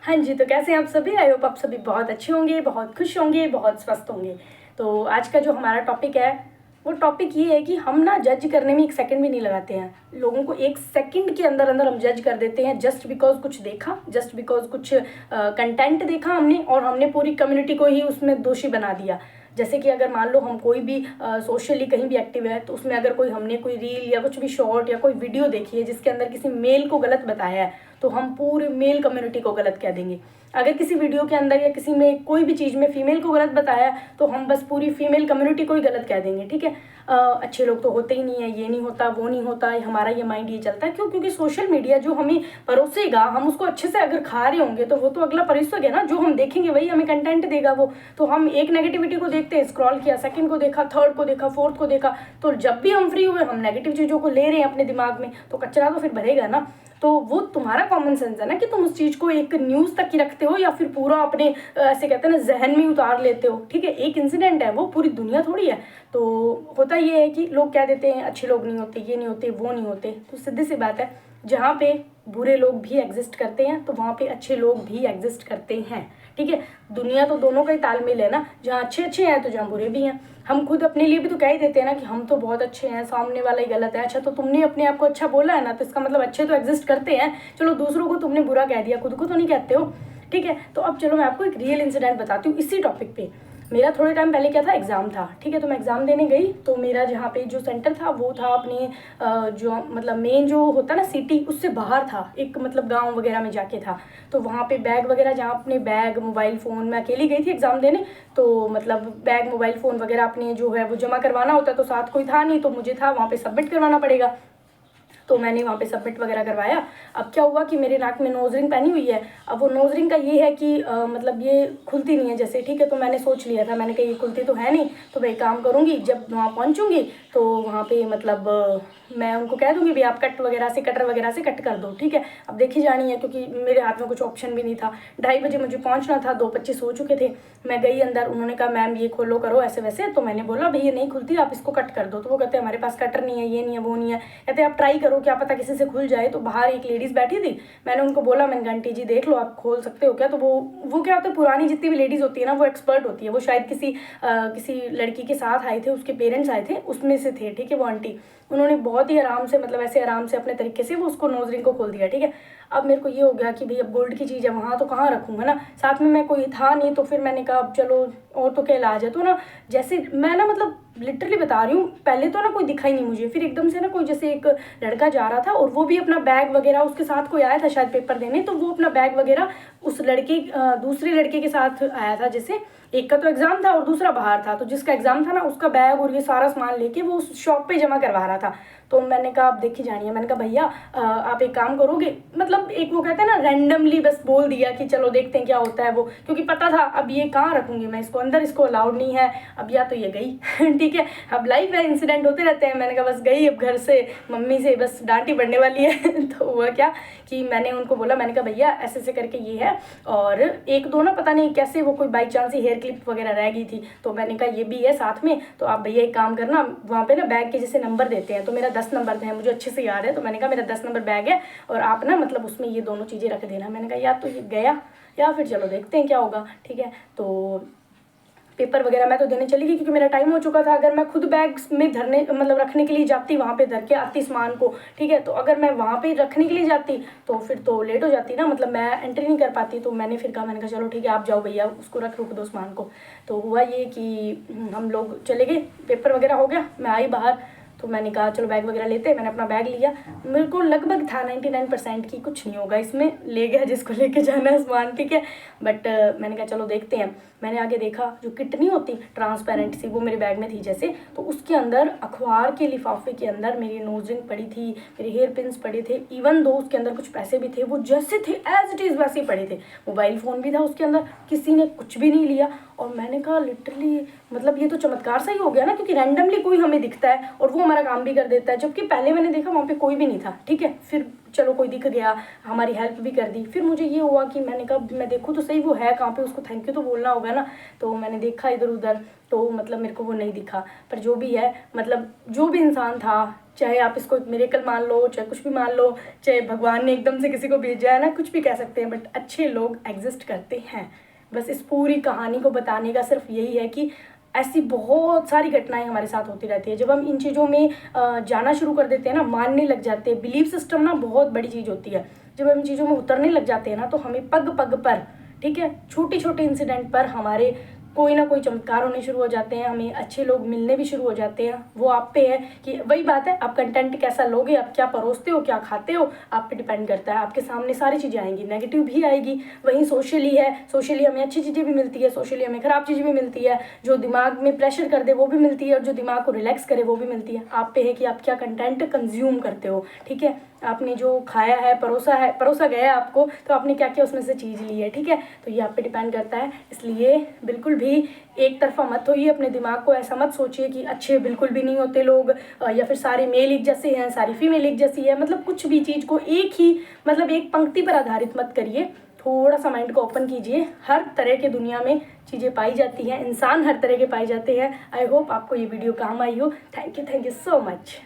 हाँ जी, तो कैसे हैं आप सभी? आई होप आप सभी बहुत अच्छे होंगे, बहुत खुश होंगे, बहुत स्वस्थ होंगे। तो आज का जो हमारा टॉपिक है, वो टॉपिक ये है कि हम ना जज करने में 1 सेकंड भी नहीं लगाते हैं। लोगों को 1 सेकंड के अंदर अंदर हम जज कर देते हैं, जस्ट बिकॉज कुछ देखा, जस्ट बिकॉज कुछ कंटेंट देखा हमने, और हमने पूरी कम्युनिटी को ही उसमें दोषी बना दिया। जैसे कि अगर मान लो हम कोई भी सोशली कहीं भी एक्टिव है, तो उसमें अगर हमने कोई रील या कुछ भी शॉर्ट या कोई वीडियो देखी है जिसके अंदर किसी मेल को गलत बताया है, तो हम पूरे मेल कम्युनिटी को गलत कह देंगे। अगर किसी वीडियो के अंदर या किसी में कोई भी चीज़ में फीमेल को गलत बताया है, तो हम बस पूरी फीमेल कम्युनिटी को ही गलत कह देंगे। ठीक है, अच्छे लोग तो होते ही नहीं है, ये नहीं होता, वो नहीं होता, हमारा ये माइंड ये चलता है। क्यों? क्योंकि सोशल मीडिया जो हमें परोसेगा, हम उसको अच्छे से अगर खा रहे होंगे, तो वो तो अगला परोसक है ना, जो हम देखेंगे वही हमें कंटेंट देगा वो। तो हम एक नेगेटिविटी को देखते हैं, स्क्रॉल किया, सेकंड को देखा, थर्ड को देखा, फोर्थ को देखा, तो जब भी हम फ्री हुए हम नेगेटिव चीज़ों को ले रहे हैं अपने दिमाग में, तो कचरा तो फिर भरेगा ना। तो वो तुम्हारा कॉमन सेंस है ना कि तुम उस चीज़ को एक न्यूज़ तक ही रखते हो या फिर पूरा अपने ऐसे कहते हैं ना जहन में उतार लेते हो। ठीक है, एक इंसिडेंट है, वो पूरी दुनिया थोड़ी है। तो होता ये है कि लोग कह देते हैं अच्छे लोग नहीं होते, ये नहीं होते, वो नहीं होते। तो सीधी सी बात है, जहाँ पे बुरे लोग भी एग्जिस्ट करते हैं, तो वहाँ पे अच्छे लोग भी एग्जिस्ट करते हैं। ठीक है, दुनिया तो दोनों का ही तालमेल है ना, जहाँ अच्छे अच्छे हैं तो जहाँ बुरे भी हैं। हम खुद अपने लिए भी तो कह ही देते हैं ना कि हम तो बहुत अच्छे हैं, सामने वाला ही गलत है। अच्छा, तो तुमने अपने आप को अच्छा बोला है ना, तो इसका मतलब अच्छे तो एग्जिस्ट करते हैं। चलो, दूसरों को तुमने बुरा कह दिया, खुद को तो नहीं कहते हो। ठीक है, तो अब चलो मैं आपको एक रियल इंसिडेंट बताती हूँ इसी टॉपिक पे। मेरा थोड़े टाइम पहले क्या था, एग्ज़ाम था। ठीक है, तो मैं एग्ज़ाम देने गई, तो मेरा जहाँ पे जो सेंटर था वो था अपने जो मतलब मेन जो होता ना सिटी, उससे बाहर था, एक मतलब गांव वगैरह में जाके था। तो वहाँ पे बैग वगैरह, जहाँ अपने बैग, मोबाइल फ़ोन, मैं अकेली गई थी एग्ज़ाम देने, तो मतलब बैग, मोबाइल फ़ोन वगैरह अपने जो है वो जमा करवाना होता है, तो साथ कोई था नहीं, तो मुझे था वहाँ पे सबमिट करवाना पड़ेगा। तो मैंने वहाँ पे सबमिट वगैरह करवाया। अब क्या हुआ कि मेरे नाक में नोज रिंग पहनी हुई है। अब वो नोज रिंग का ये है कि मतलब ये खुलती नहीं है जैसे। ठीक है, तो मैंने सोच लिया था, मैंने कहा ये खुलती तो है नहीं, तो मैं एक काम करूँगी, जब वहाँ पहुँचूँगी तो वहाँ पे मतलब मैं उनको कह दूँगी भी आप कट वगैरह से, कटर वगैरह से कट कर दो। ठीक है, अब देखी जानी है, क्योंकि मेरे हाथ में कुछ ऑप्शन भी नहीं था। 2:30 बजे मुझे पहुँचना था, 2:25 हो चुके थे। मैं गई अंदर, उन्होंने कहा मैम ये खोलो करो ऐसे वैसे। तो मैंने बोला भैया नहीं खुलती, आप इसको कट कर दो। तो वो कहते हैं हमारे पास कटर नहीं है, ये नहीं है, वो नहीं है। कहते आप ट्राई करो, क्या पता किसी से खुल जाए। तो बाहर एक लेडीज़ बैठी थी, मैंने उनको बोला, मैंने आंटी जी देख लो आप खोल सकते हो क्या। तो वो क्या होता है, पुरानी जितनी भी लेडीज़ होती है ना, वो एक्सपर्ट होती है। वो शायद किसी लड़की के साथ आए थे, उसके पेरेंट्स आए थे, उसमें से थे। ठीक है, वो आंटी, उन्होंने बहुत ही आराम से, मतलब ऐसे आराम से अपने तरीके से वो उसको नोज रिंग को खोल दिया। ठीक है, अब मेरे को ये हो गया कि भाई अब गोल्ड की चीज़ है, वहाँ तो कहाँ रखूँगा ना, साथ में मैं कोई था नहीं। तो फिर मैंने कहा अब चलो और तो क्या इलाज है। तो ना जैसे मैं ना, मतलब लिटरली बता रही हूँ, पहले तो ना कोई दिखा ही नहीं मुझे, फिर एकदम से ना कोई जैसे एक लड़का जा रहा था, और वो भी अपना बैग वगैरह, उसके साथ कोई आया था शायद पेपर देने, तो वो अपना बैग वगैरह उस दूसरे लड़के के साथ आया था। जैसे एक का तो एग्ज़ाम था और दूसरा बाहर था, तो जिसका एग्ज़ाम था ना उसका बैग और ये सारा सामान लेके वो उस शॉप पे जमा करवा रहा था। तो मैंने कहा आप देखी जानी है, मैंने कहा भैया आप एक काम करोगे, मतलब एक वो कहते हैं ना रैंडमली बस बोल दिया कि चलो देखते हैं क्या होता है वो, क्योंकि पता था अब ये कहाँ रखूँगी मैं इसको, अंदर इसको अलाउड नहीं है। अब या तो ये गई ठीक है, अब लाइफ है, इंसिडेंट होते रहते हैं। मैंने कहा बस गई, अब घर से मम्मी से बस डांटी पड़ने वाली है तो हुआ क्या कि मैंने उनको बोला, मैंने कहा भैया ऐसे ऐसे करके ये है, और एक दो ना पता नहीं कैसे वो कोई बाई चांस ही हेयर क्लिप वगैरह रह गई थी, तो मैंने कहा ये भी है साथ में, तो आप भैया एक काम करना, वहाँ पे ना बैग के जैसे नंबर देते हैं, तो मेरा 10 नंबर है, मुझे अच्छे से याद है। तो मैंने कहा मेरा 10 नंबर बैग है, और आप ना मतलब उसमें ये दोनों चीज़ें रख देना। मैंने कहा या तो ये गया, या फिर चलो देखते हैं क्या होगा। ठीक है, तो पेपर वगैरह मैं तो देने चली गई, क्योंकि मेरा टाइम हो चुका था। अगर मैं खुद बैग में धरने मतलब रखने के लिए जाती, वहाँ पे धर के आती सामान को, ठीक है, तो अगर मैं वहाँ पे रखने के लिए जाती तो फिर तो लेट हो जाती ना, मतलब मैं एंट्री नहीं कर पाती। तो मैंने फिर कहा, मैंने कहा चलो ठीक है आप जाओ भैया, उसको रुक दो सामान को। तो हुआ ये कि हम लोग चले गए, पेपर वगैरह हो गया, मैं आई बाहर, तो मैंने कहा चलो बैग वगैरह लेते हैं। मैंने अपना बैग लिया, मेरे को लगभग था 99% की कुछ नहीं होगा इसमें, ले गया जिसको लेके जाना है सामान। ठीक है, बट मैंने कहा चलो देखते हैं। मैंने आगे देखा, जो किट नहीं होती ट्रांसपेरेंट सी, वो मेरे बैग में थी जैसे, तो उसके अंदर अखबार के लिफाफे के अंदर मेरी नोज रिंग पड़ी थी, मेरे हेयर पिन्स पड़े थे, इवन दो उसके अंदर कुछ पैसे भी थे, वो जैसे थे एज इट इज़ वैसे ही पड़े थे। मोबाइल फ़ोन भी था उसके अंदर, किसी ने कुछ भी नहीं लिया। और मैंने कहा लिटरली मतलब ये तो चमत्कार सा ही हो गया ना, क्योंकि रैंडमली कोई हमें दिखता है और वो हमारा काम भी कर देता है, जबकि पहले मैंने देखा वहाँ पे कोई भी नहीं था। ठीक है, फिर चलो कोई दिख गया, हमारी हेल्प भी कर दी। फिर मुझे ये हुआ कि मैंने कहा मैं देखूँ तो सही वो है कहाँ पे, उसको थैंक यू तो बोलना होगा ना। तो मैंने देखा इधर उधर, तो मतलब मेरे को वो नहीं दिखा। पर जो भी है, मतलब जो भी इंसान था, चाहे आप इसको एक मिरेकल मान लो, चाहे कुछ भी मान लो, चाहे भगवान ने एकदम से किसी को भेजा है ना, कुछ भी कह सकते हैं, बट अच्छे लोग एग्जिस्ट करते हैं। बस इस पूरी कहानी को बताने का सिर्फ यही है कि ऐसी बहुत सारी घटनाएं हमारे साथ होती रहती है। जब हम इन चीज़ों में जाना शुरू कर देते हैं ना, मानने लग जाते हैं, बिलीफ सिस्टम ना बहुत बड़ी चीज़ होती है। जब हम इन चीज़ों में उतरने लग जाते हैं ना, तो हमें पग पग पर, ठीक है, छोटे छोटे इंसिडेंट पर हमारे कोई ना कोई चमत्कार होने शुरू हो जाते हैं, हमें अच्छे लोग मिलने भी शुरू हो जाते हैं। वो आप पे है कि वही बात है, आप कंटेंट कैसा लोगे, आप क्या परोसते हो, क्या खाते हो, आप पे डिपेंड करता है। आपके सामने सारी चीज़ें आएंगी, नेगेटिव भी आएगी। वहीं सोशली है, सोशली हमें अच्छी चीज़ें भी मिलती है, सोशली हमें ख़राब चीज़ें भी मिलती है। जो दिमाग में प्रेशर कर दे वो भी मिलती है, और जो दिमाग को रिलैक्स करे वो भी मिलती है। आप पे है कि आप क्या कंटेंट कंज्यूम करते हो, ठीक है। आपने जो खाया है, परोसा गया है आपको, तो आपने क्या क्या उसमें से चीज़ ली है, ठीक है। तो ये आप पे डिपेंड करता है। इसलिए बिल्कुल भी एक तरफा मत होइए, अपने दिमाग को ऐसा मत सोचिए कि अच्छे बिल्कुल भी नहीं होते लोग, या फिर सारे मेल एक जैसे हैं, सारी फीमेल एक जैसी है। मतलब कुछ भी चीज़ को एक ही, मतलब एक पंक्ति पर आधारित मत करिए। थोड़ा सा माइंड को ओपन कीजिए। हर तरह के दुनिया में चीज़ें पाई जाती हैं, इंसान हर तरह के पाए जाते हैं। आई होप आपको ये वीडियो काम आई हो। Thank you so much.